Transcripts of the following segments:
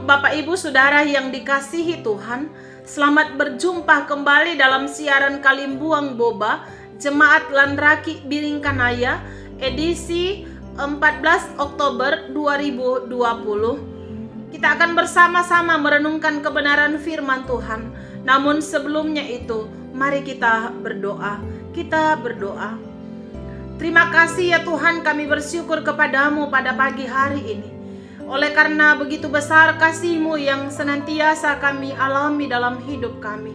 Shalom Bapak Ibu Saudara yang dikasihi Tuhan. Selamat berjumpa kembali dalam siaran Kalimbuang Boba Jemaat Landraki Biringkanaya edisi 14 Oktober 2020. Kita akan bersama-sama merenungkan kebenaran firman Tuhan. Namun sebelumnya itu, mari kita berdoa. Kita berdoa. Terima kasih ya Tuhan, kami bersyukur kepadamu pada pagi hari ini. Oleh karena begitu besar kasih-Mu yang senantiasa kami alami dalam hidup kami.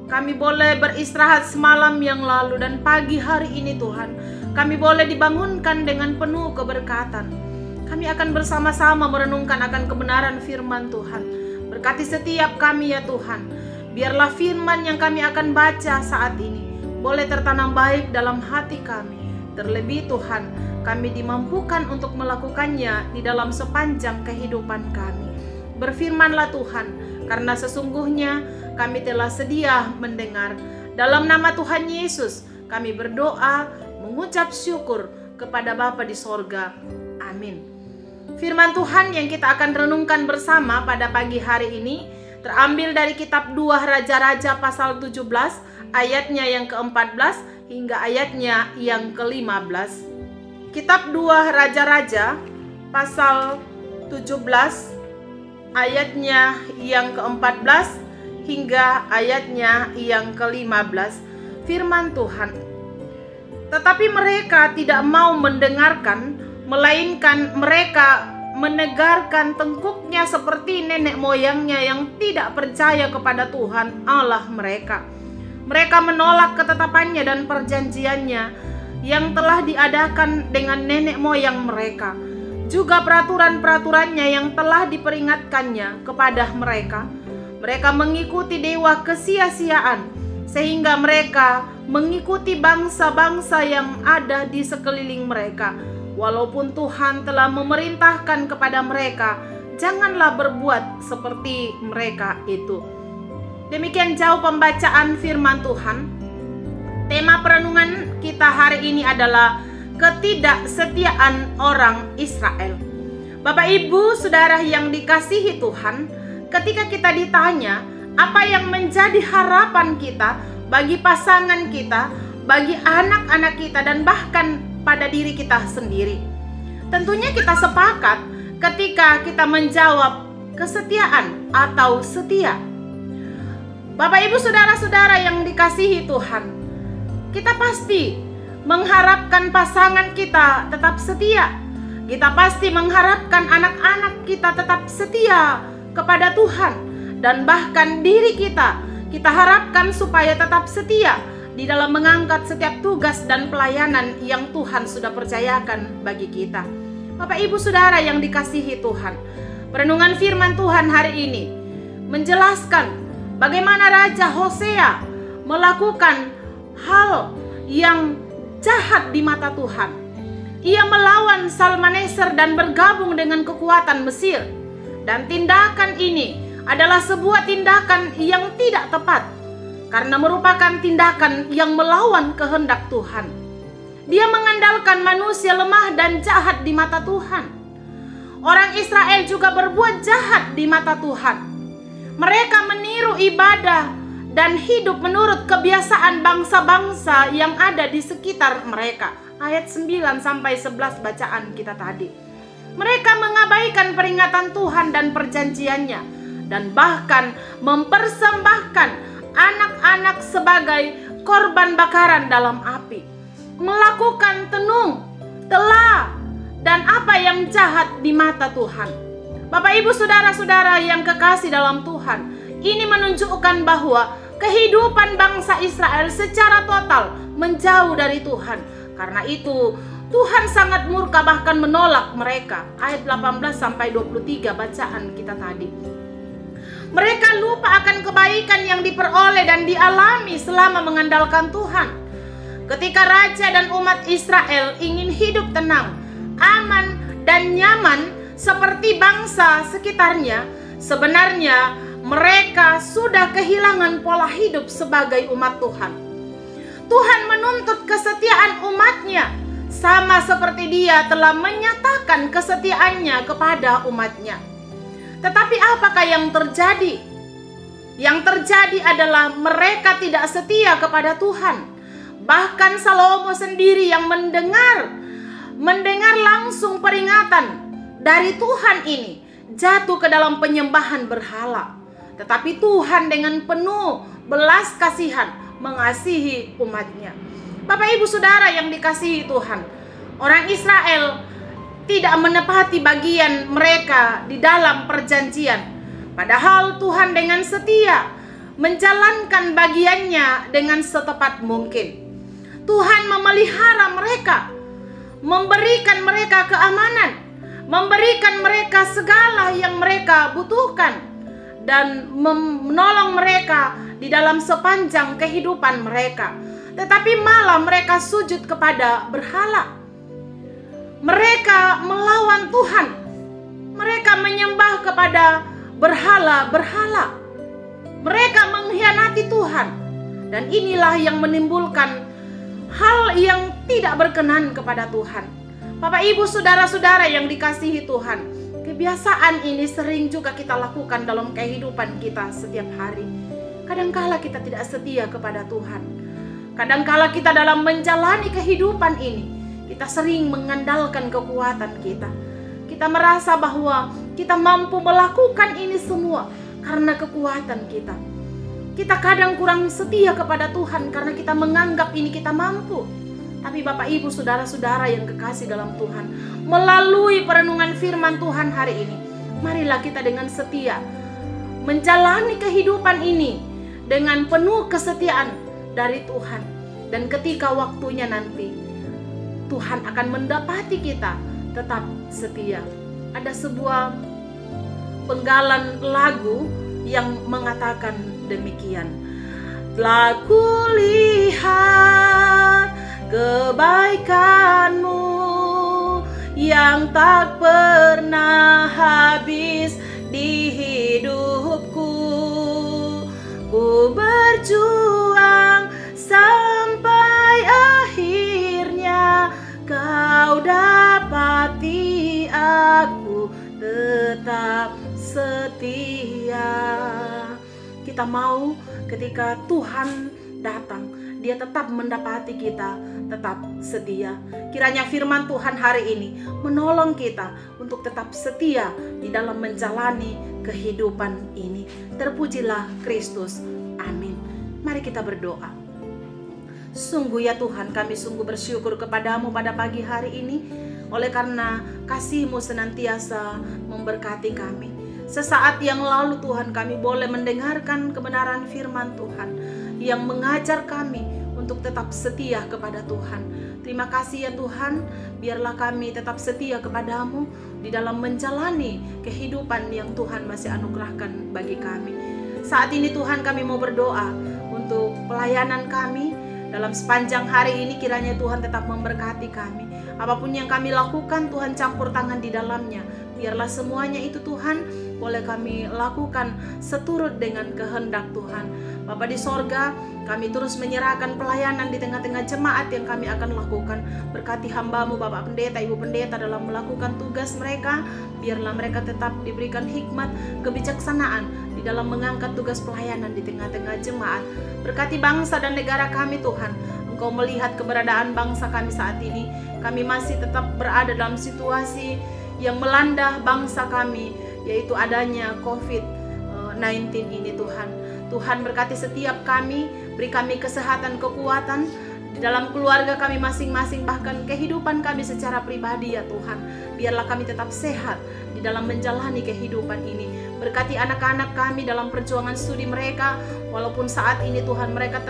Kami boleh beristirahat semalam yang lalu dan pagi hari ini Tuhan, kami boleh dibangunkan dengan penuh keberkatan. Kami akan bersama-sama merenungkan akan kebenaran firman Tuhan. Berkati setiap kami ya Tuhan. Biarlah firman yang kami akan baca saat ini boleh tertanam baik dalam hati kami. Terlebih Tuhan, kami dimampukan untuk melakukannya di dalam sepanjang kehidupan kami. Berfirmanlah Tuhan, karena sesungguhnya kami telah sedia mendengar. Dalam nama Tuhan Yesus, kami berdoa, mengucap syukur kepada Bapa di sorga. Amin. Firman Tuhan yang kita akan renungkan bersama pada pagi hari ini terambil dari kitab 2 Raja-Raja pasal 17 ayatnya yang ke-14 hingga ayatnya yang ke-15. Kitab 2 Raja-Raja pasal 17 ayatnya yang ke-14 hingga ayatnya yang ke-15. Firman Tuhan. Tetapi mereka tidak mau mendengarkan, melainkan mereka menegarkan tengkuknya seperti nenek moyangnya yang tidak percaya kepada Tuhan Allah mereka. Mereka menolak ketetapannya dan perjanjiannya yang telah diadakan dengan nenek moyang mereka, juga peraturan-peraturannya yang telah diperingatkannya kepada mereka. Mereka mengikuti dewa kesia-siaan, sehingga mereka mengikuti bangsa-bangsa yang ada di sekeliling mereka. Walaupun Tuhan telah memerintahkan kepada mereka, janganlah berbuat seperti mereka itu. Demikian jauh pembacaan firman Tuhan. Tema perenungan kita hari ini adalah ketidaksetiaan orang Israel. Bapak Ibu Saudara yang dikasihi Tuhan, ketika kita ditanya apa yang menjadi harapan kita bagi pasangan kita, bagi anak-anak kita, dan bahkan pada diri kita sendiri, tentunya kita sepakat ketika kita menjawab kesetiaan atau setia. Bapak Ibu Saudara-saudara yang dikasihi Tuhan, kita pasti mengharapkan pasangan kita tetap setia. Kita pasti mengharapkan anak-anak kita tetap setia kepada Tuhan. Dan bahkan diri kita harapkan supaya tetap setia di dalam mengangkat setiap tugas dan pelayanan yang Tuhan sudah percayakan bagi kita. Bapak Ibu Saudara yang dikasihi Tuhan, perenungan firman Tuhan hari ini menjelaskan bagaimana Raja Hosea melakukan hal yang jahat di mata Tuhan. Ia melawan Salmaneser dan bergabung dengan kekuatan Mesir. Dan tindakan ini adalah sebuah tindakan yang tidak tepat, karena merupakan tindakan yang melawan kehendak Tuhan. Dia mengandalkan manusia lemah dan jahat di mata Tuhan. Orang Israel juga berbuat jahat di mata Tuhan. Mereka meniru ibadah dan hidup menurut kebiasaan bangsa-bangsa yang ada di sekitar mereka. Ayat 9 sampai 11 bacaan kita tadi. Mereka mengabaikan peringatan Tuhan dan perjanjiannya, dan bahkan mempersembahkan anak-anak sebagai korban bakaran dalam api. Melakukan tenung, telah, dan apa yang jahat di mata Tuhan. Bapak Ibu Saudara-saudara yang kekasih dalam Tuhan, ini menunjukkan bahwa kehidupan bangsa Israel secara total menjauh dari Tuhan. Karena itu Tuhan sangat murka, bahkan menolak mereka. Ayat 18 sampai 23 bacaan kita tadi. Mereka lupa akan kebaikan yang diperoleh dan dialami selama mengandalkan Tuhan. Ketika raja dan umat Israel ingin hidup tenang, aman, dan nyaman seperti bangsa sekitarnya, sebenarnya mereka sudah kehilangan pola hidup sebagai umat Tuhan. Tuhan menuntut kesetiaan umatnya, sama seperti Dia telah menyatakan kesetiaannya kepada umatnya. Tetapi apakah yang terjadi? Yang terjadi adalah mereka tidak setia kepada Tuhan. Bahkan Salomo sendiri yang mendengar langsung peringatan dari Tuhan ini, jatuh ke dalam penyembahan berhala. Tetapi Tuhan dengan penuh belas kasihan mengasihi umatnya. Bapak Ibu Saudara yang dikasihi Tuhan, orang Israel tidak menepati bagian mereka di dalam perjanjian. Padahal Tuhan dengan setia menjalankan bagiannya dengan setepat mungkin. Tuhan memelihara mereka, memberikan mereka keamanan, memberikan mereka segala yang mereka butuhkan, dan menolong mereka di dalam sepanjang kehidupan mereka. Tetapi malah mereka sujud kepada berhala. Mereka melawan Tuhan. Mereka menyembah kepada berhala-berhala. Mereka mengkhianati Tuhan. Dan inilah yang menimbulkan hal yang tidak berkenan kepada Tuhan. Bapak Ibu Saudara-saudara yang dikasihi Tuhan, kebiasaan ini sering juga kita lakukan dalam kehidupan kita setiap hari. Kadangkala kita tidak setia kepada Tuhan. Kadangkala kita dalam menjalani kehidupan ini, kita sering mengandalkan kekuatan kita. Kita merasa bahwa kita mampu melakukan ini semua karena kekuatan kita. Kita kadang kurang setia kepada Tuhan karena kita menganggap ini kita mampu. Tapi Bapak Ibu Saudara-saudara yang kekasih dalam Tuhan, melalui perenungan firman Tuhan hari ini, marilah kita dengan setia menjalani kehidupan ini dengan penuh kesetiaan dari Tuhan. Dan ketika waktunya nanti, Tuhan akan mendapati kita tetap setia. Ada sebuah penggalan lagu yang mengatakan demikian. Telah kulihat kebaikanmu yang tak pernah habis di hidupku. Ku berjuang sampai akhirnya kau dapati aku tetap setia. Kita mau ketika Tuhan datang, Dia tetap mendapati kita tetap setia. Kiranya firman Tuhan hari ini menolong kita untuk tetap setia di dalam menjalani kehidupan ini. Terpujilah Kristus. Amin. Mari kita berdoa. Sungguh ya Tuhan, kami sungguh bersyukur kepadamu pada pagi hari ini, oleh karena kasih-Mu senantiasa memberkati kami. Sesaat yang lalu Tuhan, kami boleh mendengarkan kebenaran firman Tuhan yang mengajar kami untuk tetap setia kepada Tuhan. Terima kasih ya Tuhan, biarlah kami tetap setia kepadamu di dalam menjalani kehidupan yang Tuhan masih anugerahkan bagi kami. Saat ini Tuhan, kami mau berdoa untuk pelayanan kami dalam sepanjang hari ini. Kiranya Tuhan tetap memberkati kami. Apapun yang kami lakukan, Tuhan campur tangan di dalamnya. Biarlah semuanya itu Tuhan boleh kami lakukan seturut dengan kehendak Tuhan. Bapa di sorga, kami terus menyerahkan pelayanan di tengah-tengah jemaat yang kami akan lakukan. Berkati hamba-Mu Bapak Pendeta, Ibu Pendeta dalam melakukan tugas mereka. Biarlah mereka tetap diberikan hikmat, kebijaksanaan di dalam mengangkat tugas pelayanan di tengah-tengah jemaat. Berkati bangsa dan negara kami Tuhan. Engkau melihat keberadaan bangsa kami saat ini. Kami masih tetap berada dalam situasi yang melanda bangsa kami, yaitu adanya COVID-19 ini Tuhan. Tuhan berkati setiap kami, beri kami kesehatan, kekuatan di dalam keluarga kami masing-masing, bahkan kehidupan kami secara pribadi ya Tuhan. Biarlah kami tetap sehat di dalam menjalani kehidupan ini. Berkati anak-anak kami dalam perjuangan studi mereka, walaupun saat ini Tuhan mereka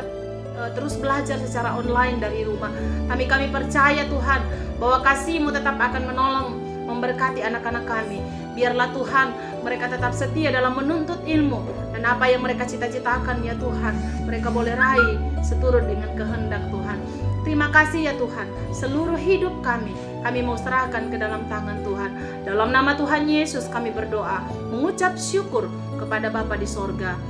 terus belajar secara online dari rumah. Kami percaya Tuhan bahwa kasih-Mu tetap akan menolong, memberkati anak-anak kami. Biarlah Tuhan mereka tetap setia dalam menuntut ilmu, dan apa yang mereka cita-citakan ya Tuhan, mereka boleh raih seturut dengan kehendak Tuhan. Terima kasih ya Tuhan, seluruh hidup kami mau serahkan ke dalam tangan Tuhan. Dalam nama Tuhan Yesus kami berdoa, mengucap syukur kepada Bapa di sorga.